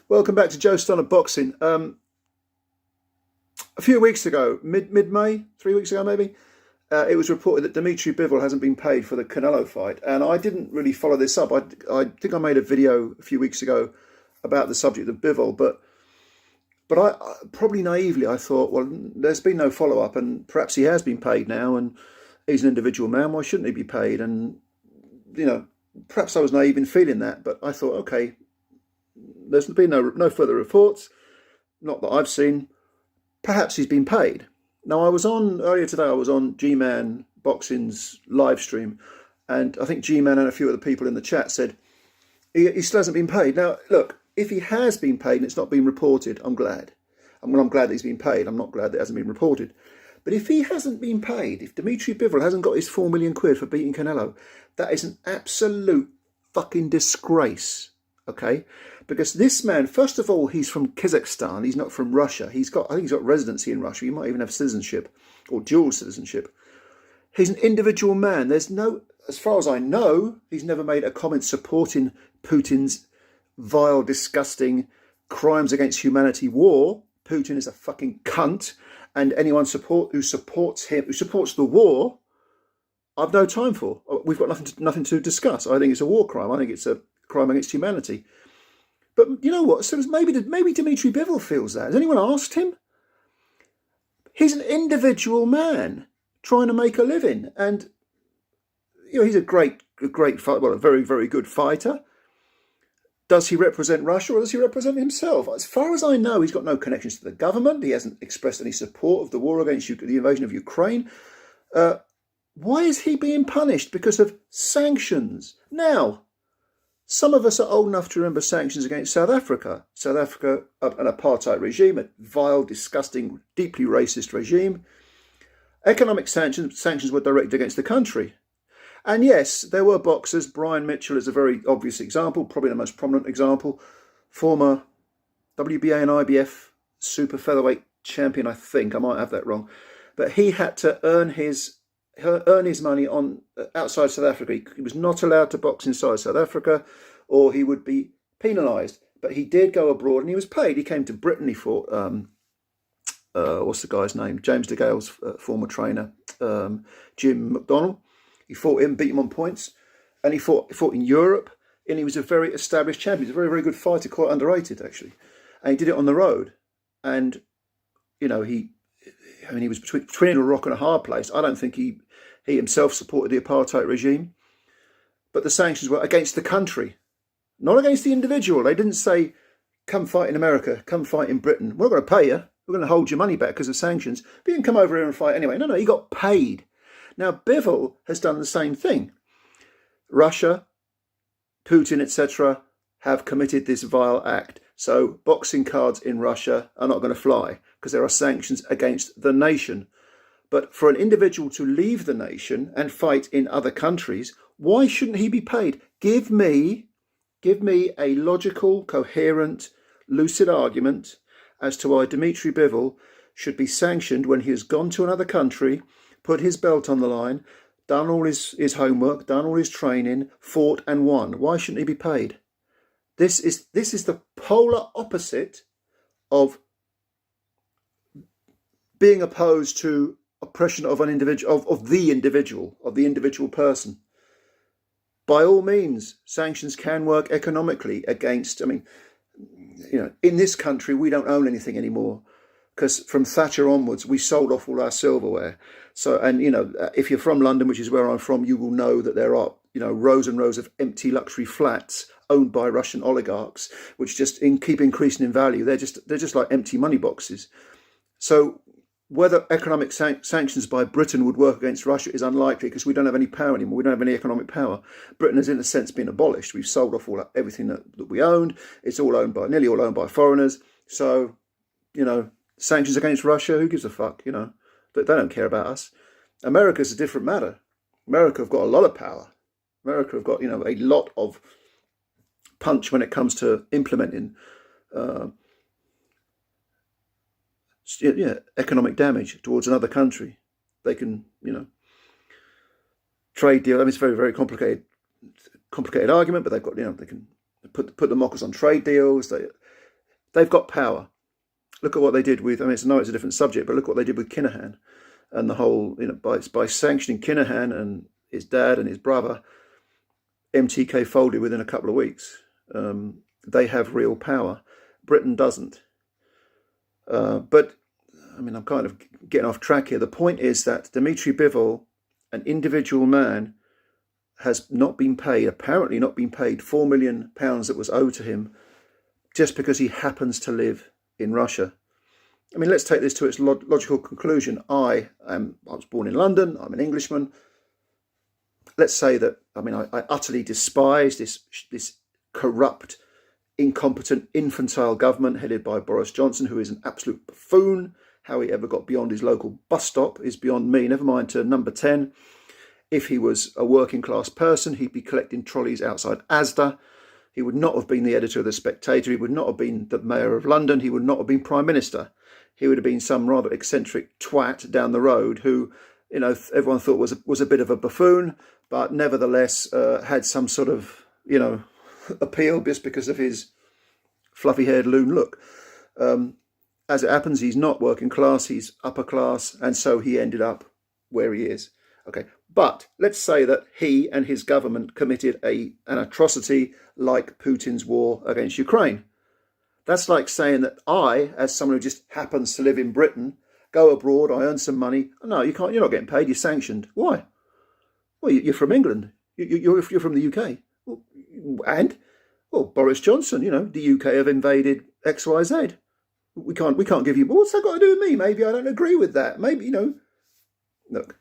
Welcome back to Joe Stunner Boxing. A few weeks ago, mid-May, 3 weeks ago maybe, it was reported that Dmitry Bivol hasn't been paid for the Canelo fight, and I didn't really follow this up. I think I made a video a few weeks ago about the subject of Bivol, but I probably naively I thought, well, there's been no follow-up, and perhaps he has been paid now, and he's an individual man. Why shouldn't he be paid? And perhaps I was naive in feeling that, but I thought, okay, there's been no further reports, not that I've seen. Perhaps he's been paid. Now, earlier today, I was on G-Man Boxing's live stream, and I think G-Man and a few other people in the chat said he still hasn't been paid. Now, look, if he has been paid and it's not been reported, I'm glad. I'm glad that he's been paid. I'm not glad that it hasn't been reported. But if he hasn't been paid, if Dmitry Bivol hasn't got his 4 million quid for beating Canelo, that is an absolute fucking disgrace, okay? Because this man, first of all, he's from Kazakhstan. He's not from Russia. I think he's got residency in Russia. He might even have citizenship or dual citizenship. He's an individual man. As far as I know, he's never made a comment supporting Putin's vile, disgusting crimes against humanity war. Putin is a fucking cunt. And anyone who supports him, who supports the war, I've no time for. We've got nothing to discuss. I think it's a war crime. I think it's a crime against humanity. But you know what? So maybe Dmitry Bivol feels that. Has anyone asked him? He's an individual man trying to make a living, and he's a great fighter. Well, a very, very good fighter. Does he represent Russia or does he represent himself? As far as I know, he's got no connections to the government. He hasn't expressed any support of the war against the invasion of Ukraine. Why is he being punished? Because of sanctions. Now, some of us are old enough to remember sanctions against South Africa. South Africa, an apartheid regime, a vile, disgusting, deeply racist regime. Economic sanctions were directed against the country. And yes, there were boxers. Brian Mitchell is a very obvious example, probably the most prominent example. Former WBA and IBF super featherweight champion, I think. I might have that wrong. But he had to earn his money outside South Africa. He was not allowed to box inside South Africa, or he would be penalised. But he did go abroad, and he was paid. He came to Britain. He fought what's the guy's name? James DeGale's former trainer, Jim McDonnell. He fought him, beat him on points, and he fought in Europe. And he was a very established champion. He's a very, very good fighter, quite underrated actually. And he did it on the road. And he was between a rock and a hard place. I don't think he himself supported the apartheid regime, but the sanctions were against the country, not against the individual. They didn't say, come fight in America, come fight in Britain. We're not going to pay you. We're going to hold your money back because of sanctions. But you can come over here and fight anyway. No, he got paid. Now, Bivol has done the same thing. Russia, Putin, etc. have committed this vile act. So boxing cards in Russia are not going to fly because there are sanctions against the nation. But for an individual to leave the nation and fight in other countries, why shouldn't he be paid? Give me a logical, coherent, lucid argument as to why Dmitry Bivol should be sanctioned when he has gone to another country, put his belt on the line, done all his homework, done all his training, fought and won. Why shouldn't he be paid? This is the polar opposite of being opposed to oppression of an individual, of the individual person. By all means, sanctions can work economically against. In this country we don't own anything anymore because from Thatcher onwards we sold off all our silverware. So, and if you're from London, which is where I'm from, you will know that there are rows and rows of empty luxury flats owned by Russian oligarchs, which just keep increasing in value. They're just like empty money boxes. So whether economic sanctions by Britain would work against Russia is unlikely because we don't have any power anymore. We don't have any economic power. Britain has, in a sense, been abolished. We've sold off everything that we owned. It's nearly all owned by foreigners. So, sanctions against Russia, who gives a fuck? They don't care about us. America's a different matter. America have got a lot of power. America have got, a lot of punch when it comes to implementing economic damage towards another country. They can, trade deal. It's a very, very complicated argument, but they've got, they can put the mockers on trade deals. They've got power. Look at what they did with, I mean, I know it's a different subject, but look what they did with Kinahan and the whole, by sanctioning Kinahan and his dad and his brother, MTK folded within a couple of weeks. They have real power. Britain doesn't. But, I mean, I'm kind of getting off track here. The point is that Dmitry Bivol, an individual man, has not been paid, apparently not been paid £4 million that was owed to him just because he happens to live in Russia. I mean, let's take this to its logical conclusion. I was born in London. I'm an Englishman. Let's say that, I mean, I utterly despise this corrupt, incompetent, infantile government headed by Boris Johnson, who is an absolute buffoon. How he ever got beyond his local bus stop is beyond me, never mind to number 10. If he was a working class person, he'd be collecting trolleys outside Asda. He would not have been the editor of The Spectator. He would not have been the mayor of London. He would not have been prime minister. He would have been some rather eccentric twat down the road who, everyone thought was a bit of a buffoon, but nevertheless had some sort of, appeal just because of his fluffy-haired loon look. As it happens, he's not working class, he's upper class, and so he ended up where he is. Okay, but let's say that he and his government committed an atrocity like Putin's war against Ukraine. That's like saying that I, as someone who just happens to live in Britain, go abroad, I earn some money. No, you can't. You're not getting paid. You're sanctioned. Why? Well, you're from England. You're from the UK. And Boris Johnson. The UK have invaded X, Y, Z. We can't give you. What's that got to do with me? Maybe I don't agree with that. Maybe Look.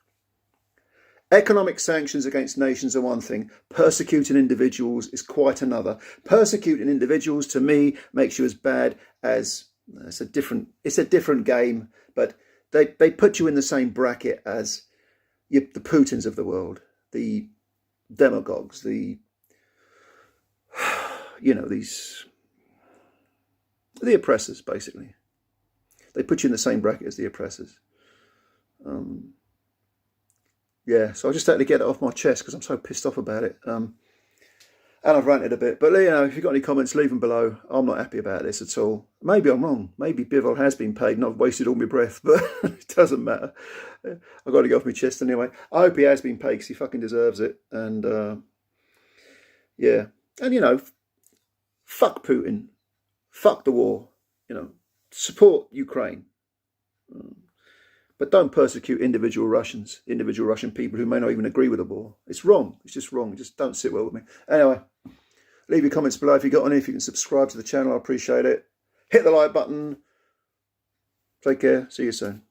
Economic sanctions against nations are one thing. Persecuting individuals is quite another. Persecuting individuals, to me, makes you as bad as it's a different game, but they put you in the same bracket as the Putins of the world, the demagogues, the oppressors, basically. They put you in the same bracket as the oppressors. Yeah, so I just had to get it off my chest because I'm so pissed off about it. And I've ranted a bit. But, if you've got any comments, leave them below. I'm not happy about this at all. Maybe I'm wrong. Maybe Bivol has been paid and I've wasted all my breath. But it doesn't matter. I've got to get off my chest anyway. I hope he has been paid because he fucking deserves it. And, yeah. And, fuck Putin. Fuck the war. Support Ukraine. But don't persecute individual Russian people who may not even agree with the war. It's wrong. It's just wrong. Just don't sit well with me. Anyway, leave your comments below if you got any. If you can subscribe to the channel, I appreciate it. Hit the like button. Take care. See you soon.